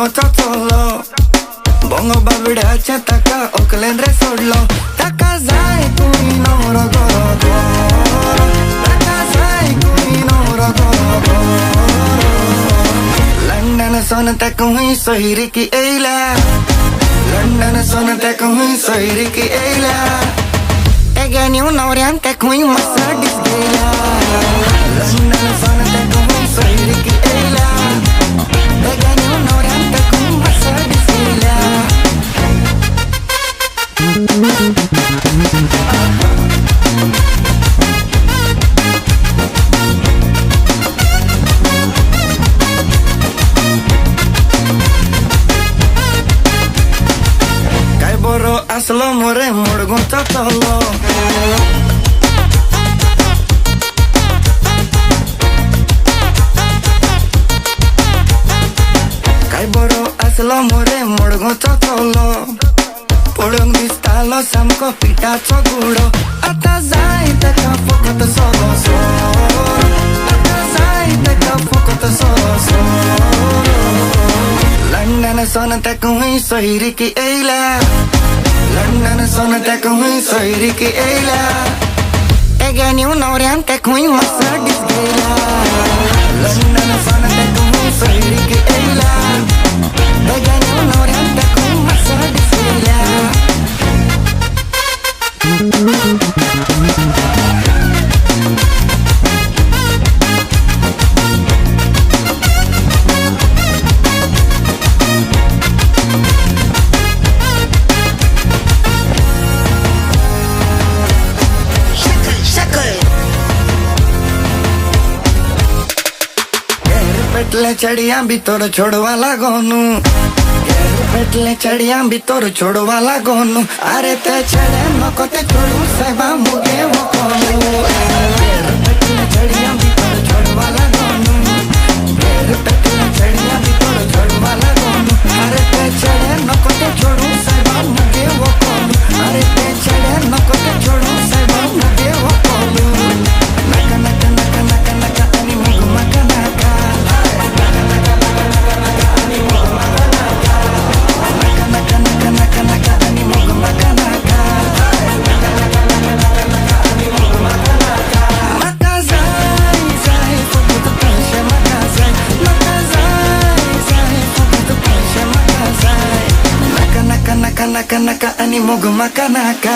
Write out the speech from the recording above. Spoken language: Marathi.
मुडगोचा चोलो बोंगो बाबड्याच्या ताका ओकलेन रे सोडलो ताका जाय कुई नवरो गोरो गोरो ताका जाय कुई नवरो गोरो गोरो लंडन सोन तक हुई सोहिरी की एला लंडन सोन तक हुई सोहिरी की एला एगेन्यू नवऱ्यान तक हुई मर्सिडीज गेला लंडन सोन तक हुई सोहिरी की एला एगेन्यू नवऱ्यान तक हुई मर्सिडीज गेला काय बरो असलो मोरे मुडगोचा चोलो काय बरो असलो मोरे मुडगोचा चोलो पळून दिसतालो सामको पिठाचो गुडो आता जाय ताका फकत सोरो सोरो आता जाय ताका फकत सोरो सोरो लंडन सोन तक हुई सोहिरी की एला लंडन सोन तक हुई सोहिरी की एला एगेन्यू नवऱ्यान तक हुई मर्सिडीज गेला लंडन सोन तक हुई सोहिरी की एला एगेन्यू नवऱ्यान तक हुई मर्सिडीज गेला पेटले चढ़िया भी तोर छोड़वा लागोनू पेटले चढ़िया भी तोर छोड़वा लागोनू अरे ते चढ़े नको ते छोड़ू साहेबा मुगे वो कोनू पेटले चढ़िया भी तोर छोड़वा लागोनू पेटले चढ़िया भी तोर छोड़वा लागोनू अरे ते चढ़े नको ते छोड़ू साहेबा मुगे वो कोनू अरे ते चढ़े नको ते छोड़ू साहेबा मुगे वो कोनू नका नका नका नका नका अनि मुग मका नका Naka ani mogu makanaka